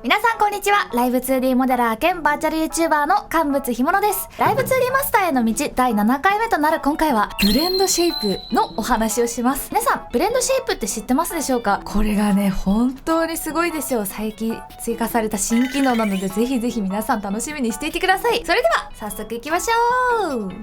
皆さんこんにちは。ライブ 2D モデラー兼バーチャル YouTuber の神仏ひものです。ライブ 2D マスターへの道第7回目となる今回はブレンドシェイプのお話をします。皆さんブレンドシェイプって知ってますでしょうか？これがね本当にすごいですよ。最近追加された新機能なのでぜひぜひ皆さん楽しみにしていてください。それでは早速いきましょう。どうぞ。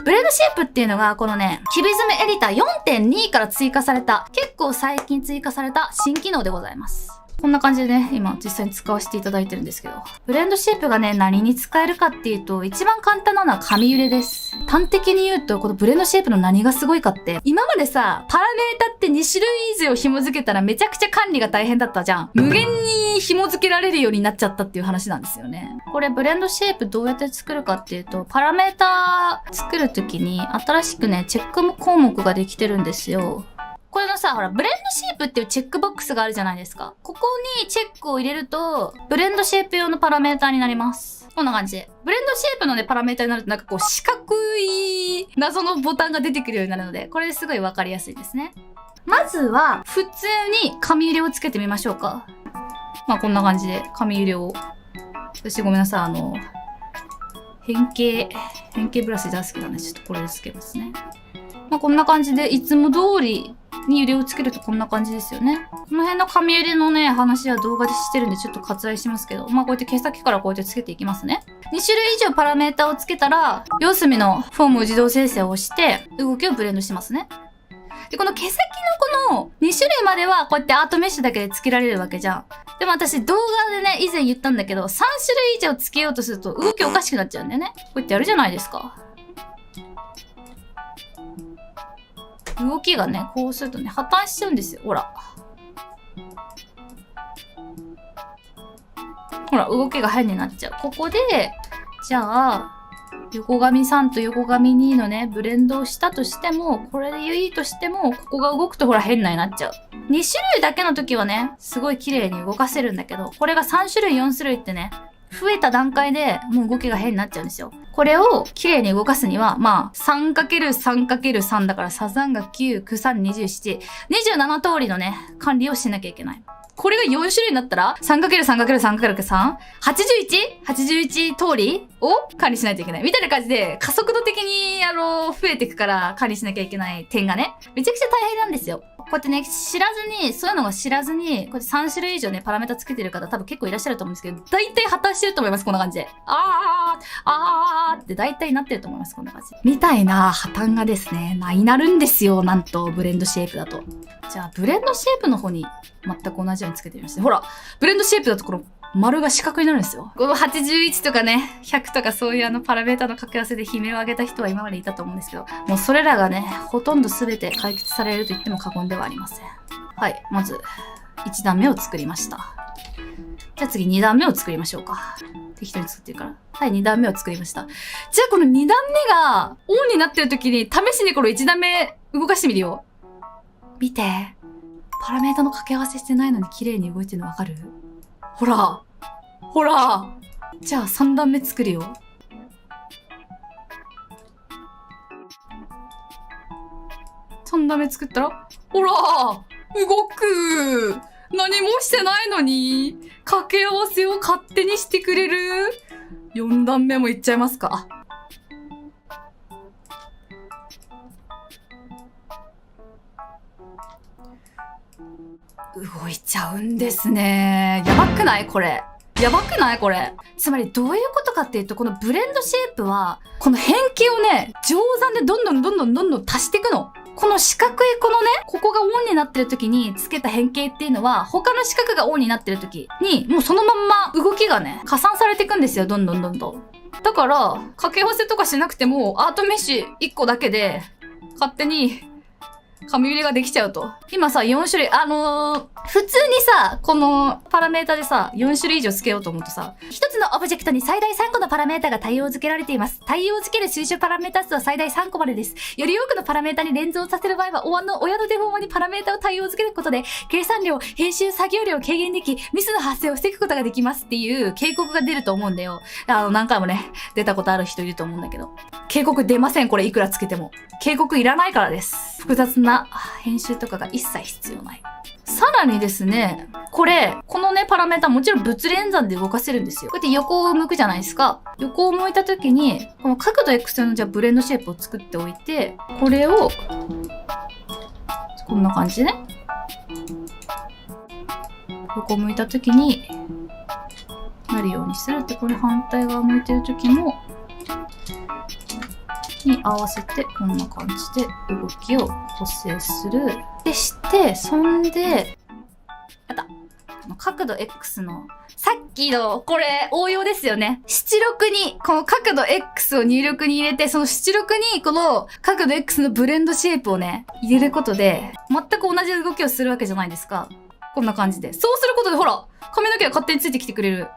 ブレンドシェイプっていうのがこのねキビズムエディター 4.2 から追加された結構最近追加された新機能でございます。こんな感じでね、今実際に使わせていただいてるんですけど。ブレンドシェイプがね、何に使えるかっていうと、一番簡単なのは紙揺れです。端的に言うと、このブレンドシェイプの何がすごいかって、今までさ、パラメータって2種類以上紐付けたらめちゃくちゃ管理が大変だったじゃん。無限に紐付けられるようになっちゃったっていう話なんですよね。これブレンドシェイプどうやって作るかっていうと、パラメータ作るときに新しくね、チェック項目ができてるんですよ。これのさ、ほら、ブレンドシェイプっていうチェックボックスがあるじゃないですか。ここにチェックを入れると、ブレンドシェイプ用のパラメータになります。こんな感じで。ブレンドシェイプのね、パラメータになるとなんかこう、四角い謎のボタンが出てくるようになるので、これですごいわかりやすいですね。まずは、普通に紙入れをつけてみましょうか。まあ、こんな感じで紙入れを。私ごめんなさい、変形ブラシ大好きなんで、ちょっとこれでつけますね。まあ、こんな感じで、いつも通り、に揺れをつけるとこんな感じですよね。この辺の紙揺れのね、話は動画でしてるんでちょっと割愛しますけど、まあこうやって毛先からこうやってつけていきますね。2種類以上パラメータをつけたら、四隅のフォームを自動生成を押して、動きをブレンドしますね。で、この毛先のこの2種類まではこうやってアートメッシュだけでつけられるわけじゃん。でも私動画でね、以前言ったんだけど、3種類以上つけようとすると動きおかしくなっちゃうんだよね。こうやってやるじゃないですか。動きがね、こうするとね、破綻しちゃうんですよ。ほら。ほら、動きが変になっちゃう。ここで、じゃあ、横紙3と横紙2のね、ブレンドをしたとしても、これでいいとしても、ここが動くとほら変なになっちゃう。2種類だけの時はね、すごい綺麗に動かせるんだけど、これが3種類4種類ってね、増えた段階でもう動きが変になっちゃうんですよ。これを綺麗に動かすには、まあ、3×3×3 だから、サザンが9、9、3、27。27通りのね、管理をしなきゃいけない。これが4種類になったら、3×3×3×3、81通りを管理しないといけない。みたいな感じで、加速度的に、増えていくから管理しなきゃいけない点がね、めちゃくちゃ大変なんですよ。こうやってね、そういうのが知らずに、こうやって3種類以上ね、パラメータつけてる方多分結構いらっしゃると思うんですけど、大体破綻してると思います、こんな感じで。って大体なってると思います、こんな感じ。みたいな破綻がですね、になるんですよ、なんと、ブレンドシェイプだと。じゃあ、ブレンドシェイプの方に全く同じようにつけてみました。ほら、ブレンドシェイプだとこの丸が四角になるんですよ。この81とかね、100とかそういうパラメータの掛け合わせで悲鳴を上げた人は今までいたと思うんですけど、もうそれらがね、ほとんど全て解決されると言っても過言ではありません。はい、まず、1段目を作りました。じゃあ次2段目を作りましょうか。適当に作ってるから。はい、2段目を作りました。じゃあこの2段目がオンになってる時に試しにこの1段目動かしてみるよ。見て。パラメータの掛け合わせしてないのに綺麗に動いてるのわかる？ほら。ほら。じゃあ3段目作るよ。3段目作ったら、ほら動く。何もしてないのに掛け合わせを勝手にしてくれる。4段目もいっちゃいますか。動いちゃうんですね。やばくないこれ。やばくないこれ。つまりどういうことかっていうと、このブレンドシェイプは、この変形をね、乗算でどんどん足していくの。この四角いこのね、ここがオンになってる時につけた変形っていうのは、他の四角がオンになってる時に、もうそのまんま動きがね、加算されていくんですよ。どんどん。だから、掛け合わせとかしなくても、アートメッシュ1個だけで、勝手に、紙入れができちゃうと。今さ、4種類、普通にさ、このパラメータでさ、4種類以上つけようと思うとさ、一つのオブジェクトに最大3個のパラメータが対応付けられています。対応付ける推奨パラメータ数は最大3個までです。より多くのパラメータに連動させる場合は、親のデフォーマにパラメータを対応付けることで、計算量、編集、作業量を軽減でき、ミスの発生を防ぐことができますっていう警告が出ると思うんだよ。何回もね、出たことある人いると思うんだけど。警告出ません、これいくらつけても。警告いらないからです。複雑なな編集とかが一切必要ない。さらにですね、このね、パラメータもちろん物理演算で動かせるんですよ。こうやって横を向くじゃないですか。横を向いた時に、この角度 X 用のじゃあブレンドシェイプを作っておいて、これを、こんな感じね。横を向いた時に、なるようにするって、これ反対側向いてる時も、に合わせてこんな感じで動きを補正する。でして、そんで、角度 X の、さっきの、これ、応用ですよね。出力に、この角度 X を入力に入れて、その出力に、この角度 X のブレンドシェイプをね、入れることで、全く同じ動きをするわけじゃないですか。こんな感じで。そうすることで、ほら、髪の毛が勝手についてきてくれる。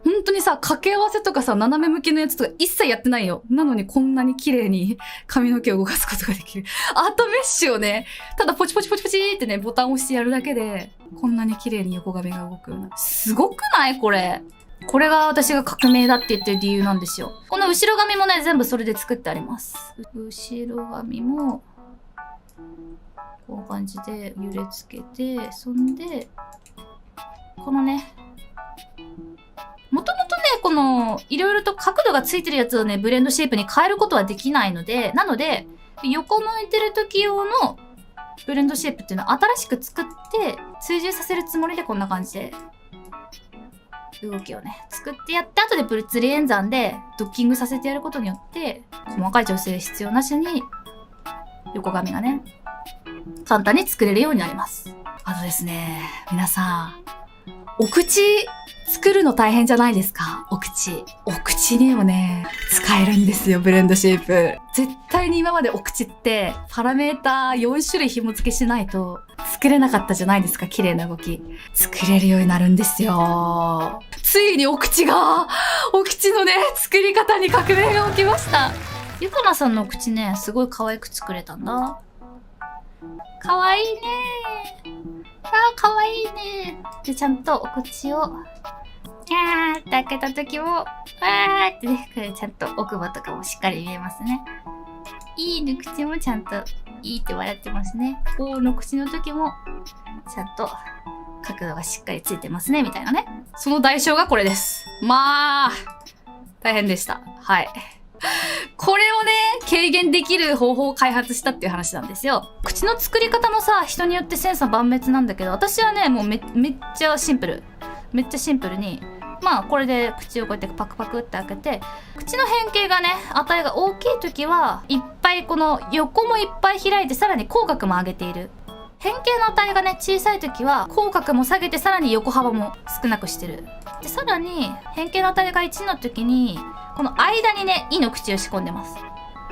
本当にさ、掛け合わせとかさ、斜め向きのやつとか一切やってないよ。なのにこんなに綺麗に髪の毛を動かすことができる。アートメッシュをね、ただポチポチポチポチってね、ボタンを押してやるだけで、こんなに綺麗に横髪が動くような。すごくないこれ。これが私が革命だって言ってる理由なんですよ。この後ろ髪もね、全部それで作ってあります。後ろ髪も、こういう感じで揺れつけて、そんで、このね、もともとね、この、いろいろと角度がついてるやつをね、ブレンドシェイプに変えることはできないので、なので、横向いてる時用のブレンドシェイプっていうのを新しく作って、追従させるつもりでこんな感じで、動きをね、作ってやって、後で物理演算でドッキングさせてやることによって、細かい調整必要なしに、横髪がね、簡単に作れるようになります。あとですね、皆さん、お口作るの大変じゃないですか？お口。お口にもね、使えるんですよ、ブレンドシェイプ。絶対に今までお口って、パラメータ4種類紐付けしないと作れなかったじゃないですか、綺麗な動き。作れるようになるんですよ。ついにお口のね、作り方に革命が起きました。ゆかなさんのお口ね、すごい可愛く作れたんだ。可愛いねー。可愛いねー。で、ちゃんとお口を、って開けた時も、ってね、これちゃんと奥歯とかもしっかり見えますね。いいの口もちゃんと、いいって笑ってますね。おの口の時も、ちゃんと、角度がしっかりついてますね、みたいなね。その代償がこれです。まあ、大変でした。はい。これをね、軽減できる方法を開発したっていう話なんですよ。口の作り方もさ、人によって千差万別なんだけど、私はね、もうめっちゃシンプル。めっちゃシンプルに、まあこれで口をこうやってパクパクって開けて、口の変形がね、値が大きい時はいっぱいこの横もいっぱい開いて、さらに口角も上げている。変形の値がね、小さい時は口角も下げて、さらに横幅も少なくしてる。で、さらに変形の値が1の時に、この間にね、いの口を仕込んでます。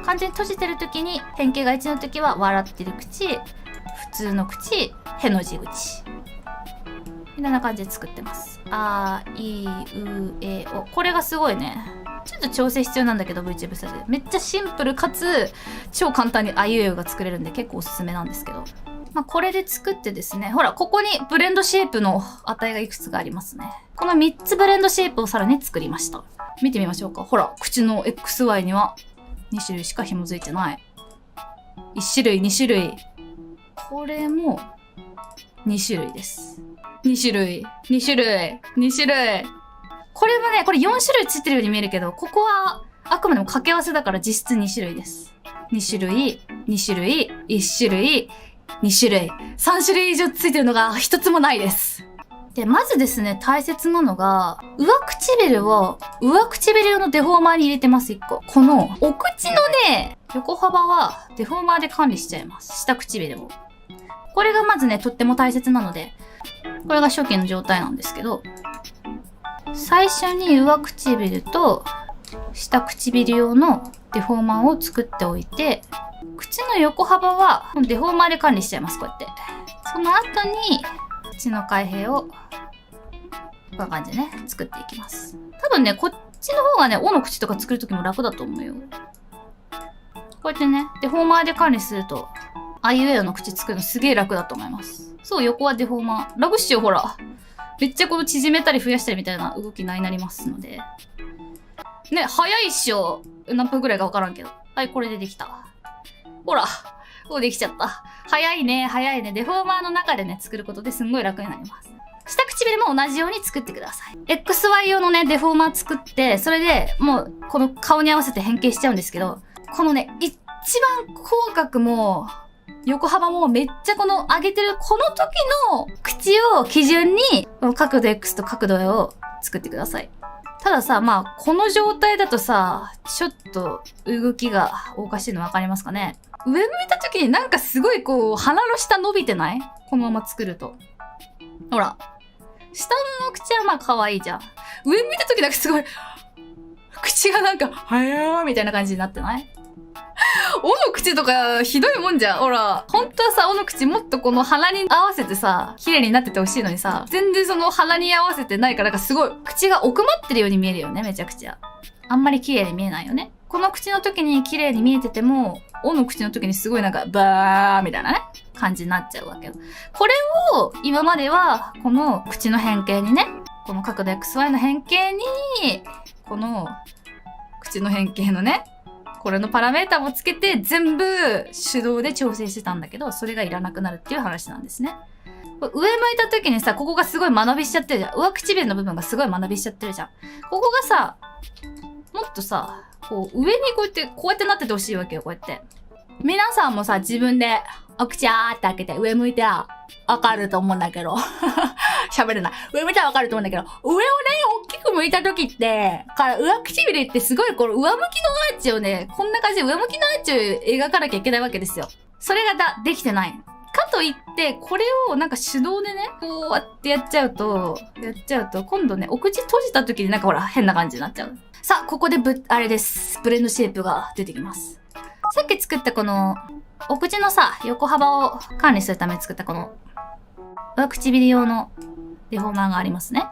完全に閉じてる時に、変形が1の時は笑ってる口、普通の口、への字口。みたいな感じで作ってます。あ、い、う、え、お。これがすごいね。ちょっと調整必要なんだけど、VTuber スタジオで。めっちゃシンプルかつ、超簡単にあいうえおが作れるんで結構おすすめなんですけど。まあ、これで作ってですね、ほら、ここにブレンドシェイプの値がいくつかありますね。この3つブレンドシェイプをさらに作りました。見てみましょうか。ほら、口の XY には2種類しか紐づいてない。1種類、2種類。これも2種類です。2種類、2種類、2種類。これもね、これ4種類ついてるように見えるけど、ここはあくまでも掛け合わせだから実質2種類です。2種類、2種類、1種類、2種類。3種類以上ついてるのが1つもないです。で、まずですね、大切なのが、上唇を、上唇用のデフォーマーに入れてます、1個。この、お口のね、横幅はデフォーマーで管理しちゃいます。下唇を。これがまずね、とっても大切なので、これが初期の状態なんですけど、最初に上唇と下唇用のデフォーマーを作っておいて、口の横幅はデフォーマーで管理しちゃいます、こうやって。その後に、口の開閉を、こんな感じでね、作っていきます。多分ね、こっちの方がね、おの口とか作るときも楽だと思うよ。こうやってね、デフォーマーで管理すると、あいうえおの口作るのすげえ楽だと思います。そう、横はデフォーマー。楽っしよ、ほら。めっちゃこの縮めたり増やしたりみたいな動きになりますので。ね、早いっしょ。何分くらいかわからんけど。はい、これでできた。ほら。お、できちゃった。早いね、早いね。デフォーマーの中でね、作ることですんごい楽になります。下唇も同じように作ってください。XY 用のね、デフォーマー作って、それでもう、この顔に合わせて変形しちゃうんですけど、このね、一番口角も、横幅もめっちゃこの上げてる、この時の口を基準に、この角度 X と角度 Y を作ってください。たださ、まあ、この状態だとさ、ちょっと動きがおかしいのわかりますかね？上向いた時になんかすごいこう、鼻の下伸びてない？このまま作ると。ほら。下の口はまあ可愛いじゃん。上向いた時なんかすごい、口がなんか、はやーみたいな感じになってない？おの口とかひどいもんじゃん。ほら、本当はさ、おの口もっとこの鼻に合わせてさ、綺麗になっててほしいのにさ、全然その鼻に合わせてないから、なんかすごい、口が奥まってるように見えるよね、めちゃくちゃ。あんまり綺麗に見えないよね。この口の時に綺麗に見えてても、おの口の時にすごいなんか、バーみたいなね、感じになっちゃうわけよ。これを、今までは、この口の変形にね、この角度 XY の変形に、この、口の変形のね、これのパラメータもつけて全部手動で調整してたんだけど、それがいらなくなるっていう話なんですね。上向いた時にさ、ここがすごい間延びしちゃってるじゃん。上唇の部分がすごい間延びしちゃってるじゃん。ここがさ、もっとさ、こう上にこうやってなっててほしいわけよ、こうやって。皆さんもさ、自分でお口あーって開けて上向いてわかると思うんだけど。喋れない。上向いたらわかると思うんだけど、上をね、大きく向いた時って、上唇ってすごいこの上向きのアーチをね、こんな感じで上向きのアーチを描かなきゃいけないわけですよ。それができてない。かといって、これをなんか手動でね、こうやってやっちゃうと、今度ね、お口閉じた時になんかほら、変な感じになっちゃう。さあ、ここであれです。ブレンドシェイプが出てきます。さっき作ったこの、お口のさ、横幅を管理するために作ったこの、上唇用のデフォーマーがありますね。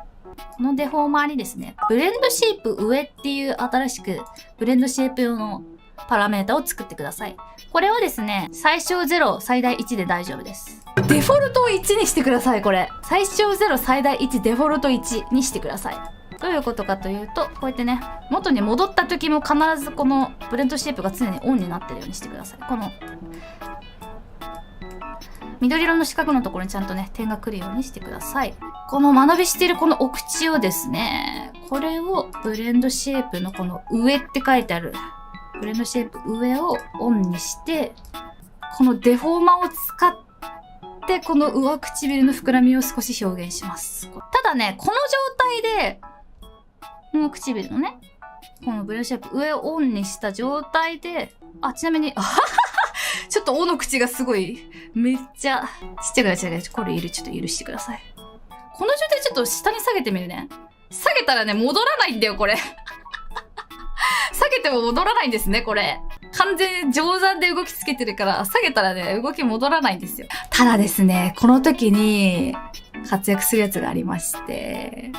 このデフォーマーにですね、ブレンドシェイプ上っていう新しくブレンドシェイプ用のパラメータを作ってください。これをですね、最小0、最大1で大丈夫です。デフォルトを1にしてください、これ。最小0、最大1、デフォルト1にしてください。どういうことかというと、こうやってね、元に戻った時も必ずこのブレンドシェイプが常にオンになってるようにしてください。この緑色の四角のところにちゃんとね、点が来るようにしてください。この間延びしているこのお口をですね、これをブレンドシェイプのこの上って書いてある、ブレンドシェイプ上をオンにして、このデフォーマーを使って、この上唇の膨らみを少し表現します。ただね、この状態で、この唇のね、このブレンドシェイプ上をオンにした状態で、ちなみに、ちょっとおの口がすごい、めっちゃ、ちっちゃくなっちゃう。これちょっと許してください。この状態ちょっと下に下げてみるね。下げたらね、戻らないんだよ、これ。下げても戻らないんですね、これ。完全に上段で動きつけてるから、下げたらね、動き戻らないんですよ。ただですね、この時に活躍するやつがありまして、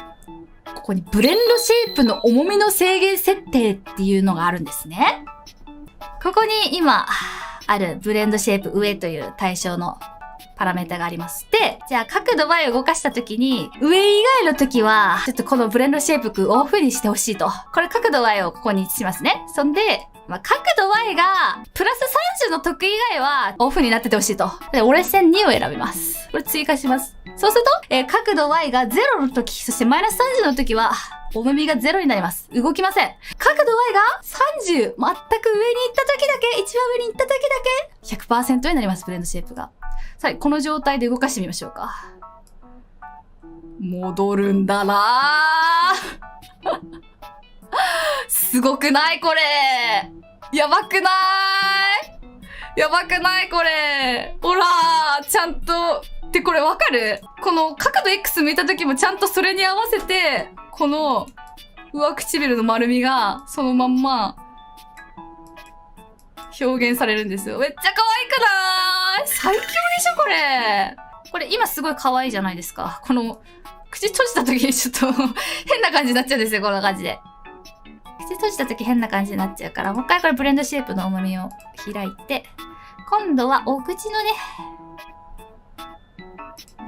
ここにブレンドシェイプの重みの制限設定っていうのがあるんですね。ここに今、あるブレンドシェイプ上という対象のパラメータがあります。で、じゃあ角度 Y を動かした時に、上以外の時は、ちょっとこのブレンドシェイプをオフにしてほしいと。これ角度 Y をここにしますね。そんで、角度 Y が、プラス30の時以外は、オフになっててほしいと。で、折れ線2を選びます。これ追加します。そうすると、角度 Y が0の時、そしてマイナス30の時は、重みが0になります。動きません。角度 Y が30、全く上に行った時だけ、一番上に行った時だけ、100% になります、ブレンドシェイプが。さあ、この状態で動かしてみましょうか。戻るんだなぁ。すごくないこれ。やばくないやばくないこれ。ほらー、ちゃんと。で、これわかる？この角度 X 向いた時もちゃんとそれに合わせて、この上唇の丸みがそのまんま表現されるんですよ。めっちゃ可愛くない？最強でしょこれ。これ今すごい可愛いじゃないですか。この口閉じた時にちょっと変な感じになっちゃうんですよ、こんな感じで。口閉じた時変な感じになっちゃうから、もう一回これブレンドシェイプの重みを開いて、今度はお口のね、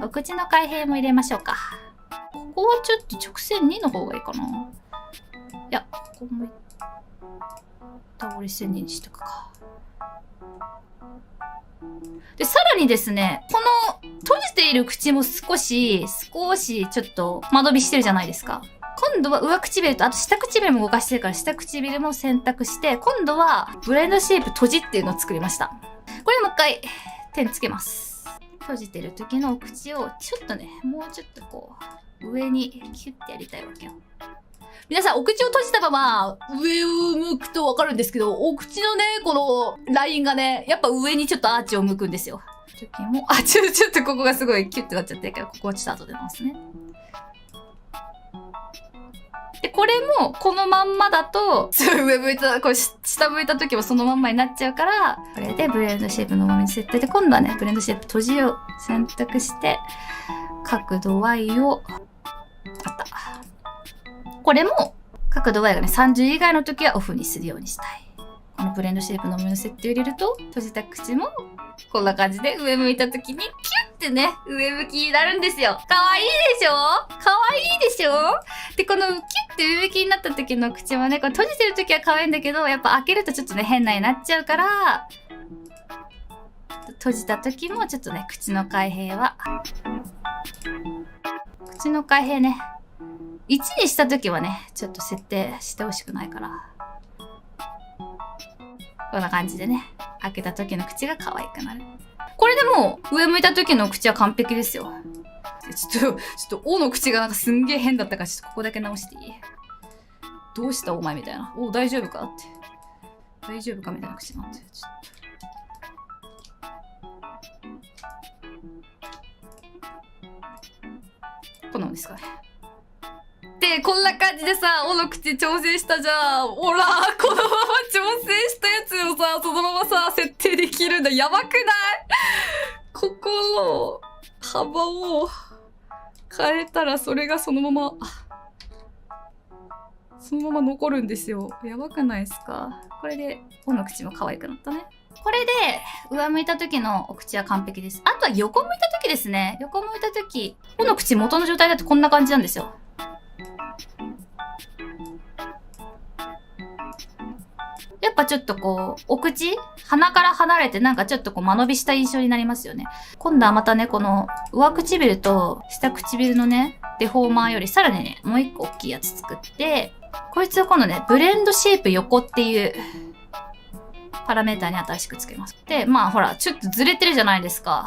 お口の開閉も入れましょうか。ここはちょっと直線2の方がいいかな。いや、ここも倒れ線2にしとくか。で、さらにですね、この閉じている口も少しちょっと間延びしてるじゃないですか。今度は上唇と、あと下唇も動かしてるから、下唇も選択して、今度はブレンドシェイプ閉じっていうのを作りました。これもう一回、点つけます。閉じてる時のお口を、ちょっとね、もうちょっとこう、上にキュッてやりたいわけよ。皆さん、お口を閉じたまま、上を向くとわかるんですけど、お口のね、このラインがね、やっぱ上にちょっとアーチを向くんですよ。時も、ちょっとここがすごいキュッてなっちゃってるけど、ここはちょっと後で直すね。で、これも、このまんまだと、上向いた、こう、下向いた時もそのまんまになっちゃうから、これでブレンドシェイプのままに設定で、今度はね、ブレンドシェイプ閉じを選択して、角度 Y を、あった。これも、角度 Y がね、30以外の時はオフにするようにしたい。このブレンドシェイプの上の設定を入れると、閉じた口も、こんな感じで上向いた時に、キュッてね、上向きになるんですよ。かわいいでしょ？かわいいでしょ？で、このキュッて上向きになった時の口はね、これ閉じてる時は可愛いんだけど、やっぱ開けるとちょっとね、変なになっちゃうから、閉じた時もちょっとね、口の開閉は、口の開閉ね、1にした時はね、ちょっと設定してほしくないから。こんな感じでね、開けた時の口が可愛くなる。これでもう、上向いた時の口は完璧ですよ。ちょっと、おの口がなんかすんげえ変だったから、ちょっとここだけ直していい？どうしたお前みたいな。お、大丈夫かって。大丈夫かみたいな口になってる。ちょっと。こんなもんですかね。で、こんな感じでさ、おの口調整したじゃん。ほら、このまま調整したやつをさ、そのままさ、設定できるんだ。やばくない？ここの幅を変えたら、それがそのまま、そのまま残るんですよ。やばくないですか？これで、おの口も可愛くなったね。これで、上向いた時のお口は完璧です。あとは横向いた時ですね。横向いた時、おの口元の状態だとこんな感じなんですよ。やっぱちょっとこう、お口鼻から離れてなんかちょっとこう間延びした印象になりますよね。今度はまたね、この上唇と下唇のね、デフォーマーよりさらにね、もう一個大きいやつ作って、こいつを今度ね、ブレンドシェイプ横っていうパラメーターに新しくつけます。で、まあほら、ちょっとずれてるじゃないですか。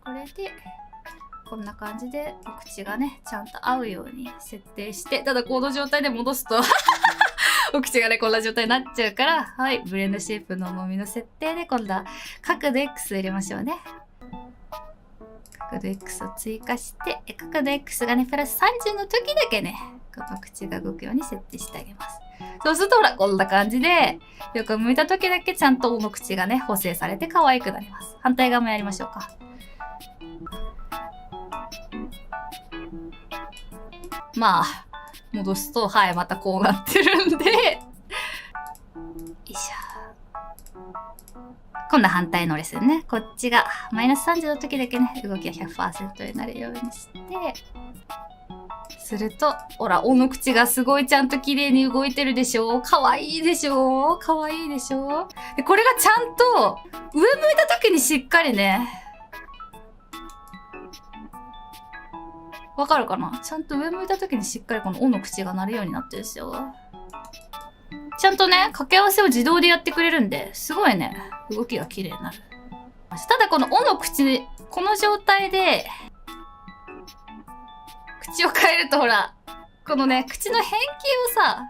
これで、こんな感じでお口がね、ちゃんと合うように設定して、ただこの状態で戻すと、お口がね、こんな状態になっちゃうから、はい、ブレンドシェイプの重みの設定で、今度は角度 X を入れましょうね。角度 X を追加して、角度 X がね、プラス30の時だけね、この口が動くように設定してあげます。そうするとほら、こんな感じで、横向いた時だけちゃんとお口がね、補正されて可愛くなります。反対側もやりましょうか。まあ、戻すと、はい、またこうなってるんで、よいしょ。今度は反対のレッスンね。こっちが、マイナス30の時だけね、動きが 100% になるようにして、すると、ほら、おの口がすごいちゃんと綺麗に動いてるでしょ？かわいいでしょ？かわいいでしょ？で、これがちゃんと、上向いた時にしっかりね、わかるかな？ちゃんと上向いた時にしっかりこのおの口が鳴るようになってるんですよ。ちゃんとね、掛け合わせを自動でやってくれるんで、すごいね、動きが綺麗になる。ただこのおの口、この状態で、口を変えるとほら、このね、口の変形をさ、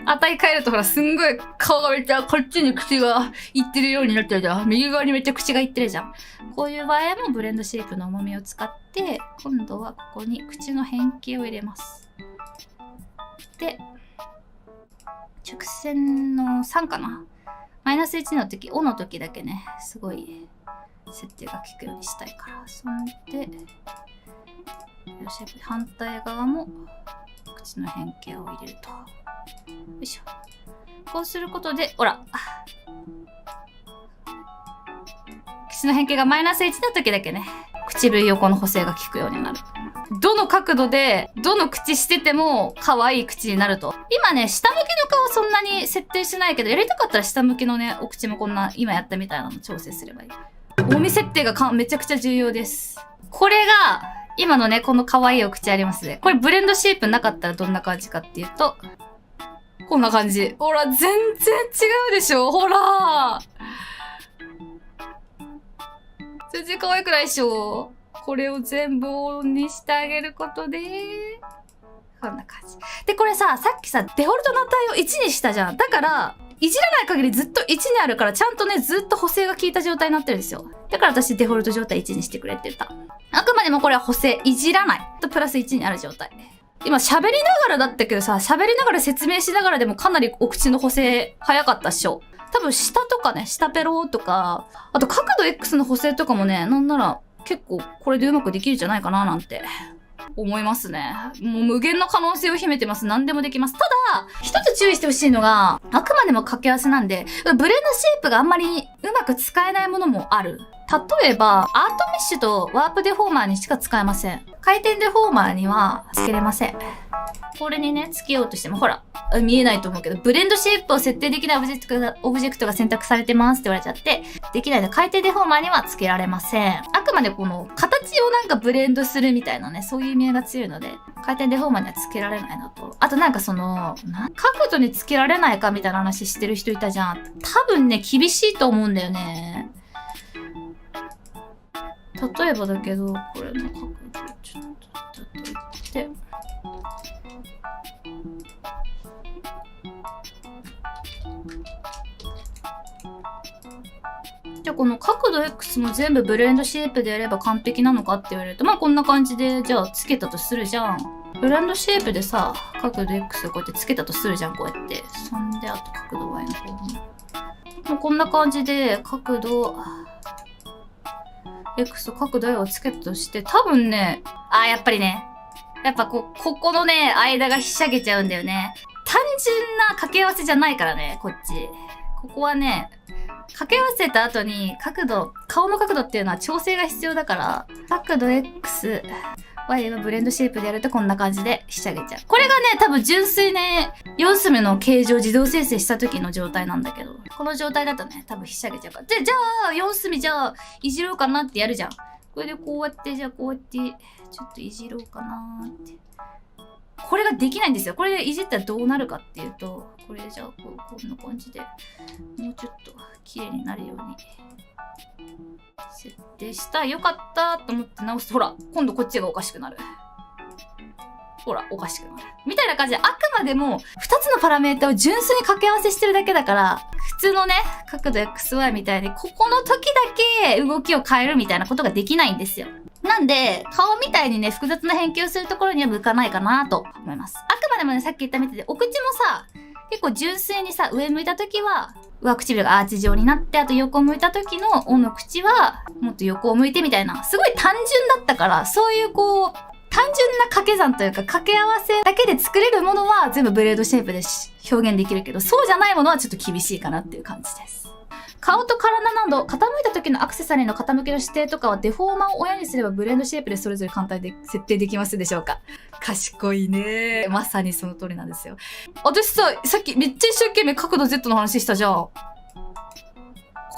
値変えるとほら、すんごい顔がめっちゃこっちに口がいってるようになってるじゃん。右側にめっちゃ口がいってるじゃん。こういう場合もブレンドシェイプの重みを使って、今度はここに口の変形を入れます。で、直線の3かな。マイナス1の時、おの時だけね、すごい設定が効くようにしたいから。そんで、反対側も口の変形を入れると。よいしょ。こうすることで、ほら。口の変形がマイナス1の時だけね、唇横の補正が効くようになる。どの角度で、どの口してても可愛い口になると。今ね、下向きの顔そんなに設定しないけど、やりたかったら下向きのね、お口もこんな、今やったみたいなの調整すればいい。大見設定がめちゃくちゃ重要です。これが、今のね、この可愛いお口ありますね。これブレンドシェイプなかったらどんな感じかっていうと、こんな感じ。ほら、全然違うでしょほら全然可愛くないでしょこれを全部オンにしてあげることで、こんな感じ。で、これさっきさ、デフォルトの値を1にしたじゃん。だから、いじらない限りずっと1にあるから、ちゃんとね、ずっと補正が効いた状態になってるんですよ。だから私デフォルト状態1にしてくれって言った。あくまでもこれは補正、いじらない。とプラス1にある状態。今喋りながらだったけどさ、喋りながら説明しながらでもかなりお口の補正早かったっしょ。多分下とかね、下ペロとか、あと角度 X の補正とかもね、なんなら結構これでうまくできるんじゃないかななんて思いますね。もう無限の可能性を秘めてます。何でもできます。ただ、一つ注意してほしいのが、あくまでも掛け合わせなんで、ブレンドシェイプがあんまりうまく使えないものもある。例えば、アートメッシュとワープデフォーマーにしか使えません。回転デフォーマーにはつけれません。これにね、つけようとしても、ほら、見えないと思うけど、ブレンドシェイプを設定できないオブジェクトが選択されてますって言われちゃって、できないので回転デフォーマーにはつけられません。あくまでこの形をなんかブレンドするみたいなね、そういう意味合いが強いので、回転デフォーマーにはつけられないのと、あとなんかその、角度につけられないかみたいな話してる人いたじゃん。多分ね、厳しいと思うんだよね。例えばだけど、これの角度ちょっと言って、じゃあこの角度 X も全部ブレンドシェイプでやれば完璧なのかって言われると、まあこんな感じで、じゃあつけたとするじゃん。ブレンドシェイプでさ、角度 X をこうやってつけたとするじゃん、こうやって。そんで、あと角度 Y の方に。もうこんな感じで、角度、X と角度 Y をつけたとして、多分ね、やっぱりね、やっぱここのね、間がひしゃげちゃうんだよね。単純な掛け合わせじゃないからね、こっち。ここはね、掛け合わせた後に顔の角度っていうのは調整が必要だから、角度 X、Y はブレンドシェイプでやるとこんな感じでひしゃげちゃう。これがね、多分純粋ね、4隅の形状自動生成した時の状態なんだけど、この状態だとね、多分ひしゃげちゃうから。じゃあ、4隅じゃあ、いじろうかなってやるじゃん。これでこうやって、じゃあこうやって、ちょっといじろうかなーって。これができないんですよ。これでいじったらどうなるかっていうと、これじゃあこんな感じで、もうちょっと綺麗になるように設定した。よかったと思って直すと、ほら、今度こっちがおかしくなる。ほら、おかしくなる。みたいな感じで、あくまでも2つのパラメータを純粋に掛け合わせしてるだけだから、普通のね、角度 XY みたいに、ここの時だけ動きを変えるみたいなことができないんですよ。なんで、顔みたいにね、複雑な変形をするところには向かないかなと思います。あくまでもね、さっき言ったみたいで、お口もさ、結構純粋にさ、上向いた時は、上唇がアーチ状になって、あと横向いた時の尾の口は、もっと横を向いてみたいな、すごい単純だったから、そういうこう、単純な掛け算というか掛け合わせだけで作れるものは全部ブレードシェイプで表現できるけど、そうじゃないものはちょっと厳しいかなっていう感じです。顔と体など、傾いた時のアクセサリーの傾きの指定とかはデフォーマーを親にすればブレンドシェイプでそれぞれ簡単で設定できますでしょうか。賢いね。まさにその通りなんですよ。私さっきめっちゃ一生懸命角度 Z の話したじゃん。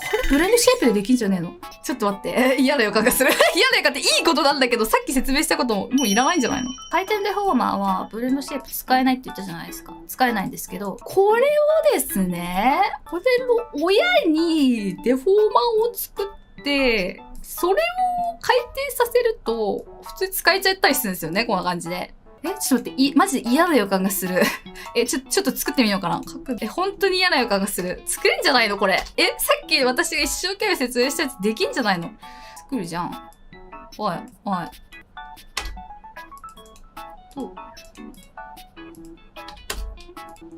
これブレンドシェイプでできんじゃねえの？ちょっと待って。嫌な予感がする。嫌な予感っていいことなんだけど、さっき説明したことももういらないんじゃないの？回転デフォーマーはブレンドシェイプ使えないって言ったじゃないですか。使えないんですけど、これをですね、これの親にデフォーマーを作って、それを回転させると、普通に使えちゃったりするんですよね、こんな感じで。ちょっと待って、マジで嫌な予感がする。ちょっと作ってみようかな。本当に嫌な予感がする。作れんじゃないのこれ。さっき私が一生懸命説明したやつできんじゃないの？作るじゃん。おい。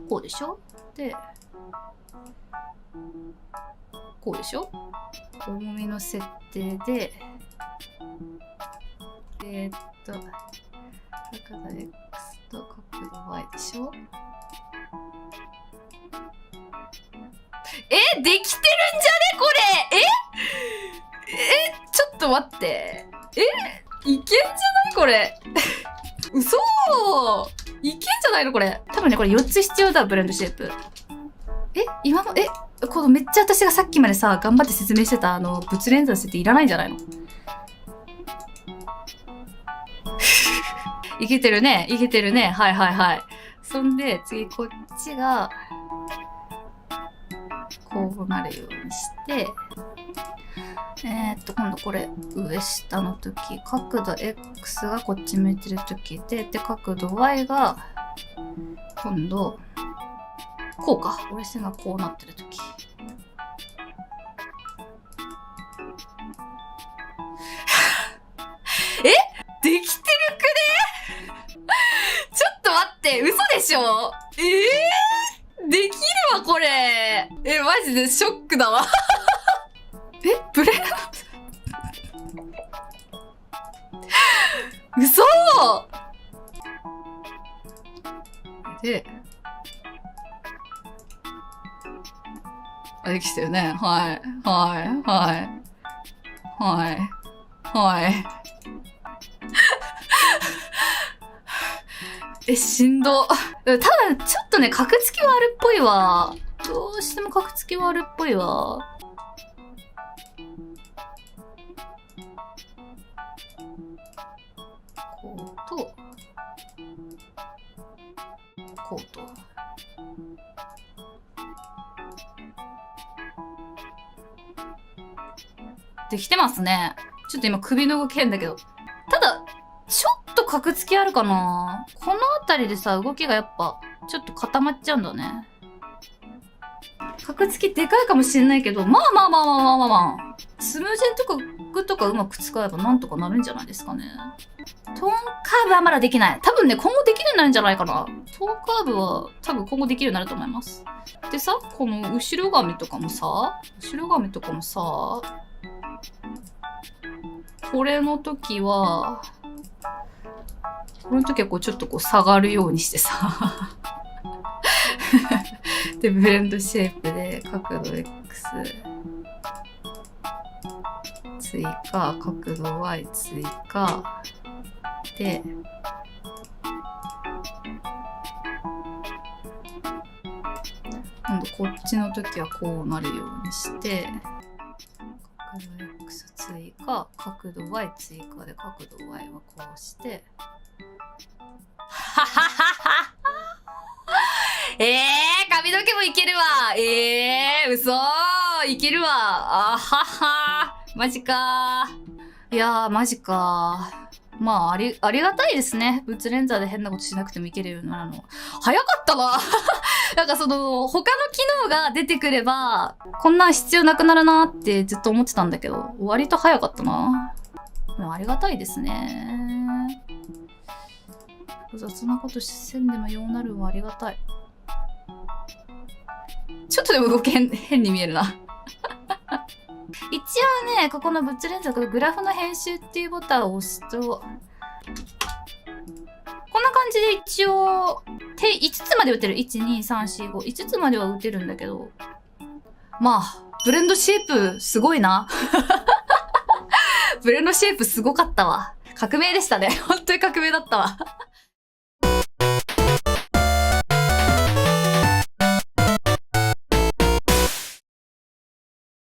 こうでしょ？で、こうでしょ？重みの設定で、角度 X と角度 Y でしょ？できてるんじゃねこれ！ちょっと待って。いけんじゃないこれ。嘘いけんじゃないのこれ。多分ね、これ4つ必要だ、ブレンドシェイプ。このめっちゃ私がさっきまでさ、頑張って説明してた物連鎖していらないんじゃないの？いけてるね、いけてるね。はいはいはい。そんで、次こっちが、こうなるようにして、今度これ、上下の時、角度 X がこっち向いてる時で、角度 Y が、今度、こうか。折れ線がこうなってる時。できてるくねちょっと待って、嘘でしょ？できるわ、これ。マジでショックだわ。ブレン嘘で、できてるね。はい。はい。はい。はい。はい。しんど。ただ、ちょっとね、格付きはあるっぽいわ。どうしても格付きはあるっぽいわ。こうと、こうと。できてますね。ちょっと今首の動き変だけど。ただ、ちょっと格付きあるかな。このあたりでさ、動きがやっぱ、ちょっと固まっちゃうんだね。格付きでかいかもしれないけど、まあ。スムージェンとかグとかうまく使えばなんとかなるんじゃないですかね。トーンカーブはまだできない。多分ね、今後できるようになるんじゃないかな。トーンカーブは多分今後できるようになると思います。でさ、この後ろ髪とかもさ、これの時はこうちょっとこう下がるようにしてさで、ブレンドシェイプで角度 X 追加、角度 Y 追加で、今度こっちの時はこうなるようにして、角度 X 追加、角度 Y 追加で角度 Y はこうして髪の毛もいけるわ。嘘いけるわ。あはは。マジか。いやー、マジか。まあ、ありがたいですね。物連鎖で変なことしなくてもいけるようになるの。早かったな。なんか他の機能が出てくれば、こんなん必要なくなるなってずっと思ってたんだけど、割と早かったな。ありがたいですね。雑なことせんでもようなるはありがたい。ちょっとでも動き変に見えるな。一応ね、ここの物連鎖、グラフの編集っていうボタンを押すと、こんな感じで一応、5つまで打てる。1、2、3、4、5。5つまでは打てるんだけど、まあ、ブレンドシェイプすごいな。ブレンドシェイプすごかったわ。革命でしたね。本当に革命だったわ。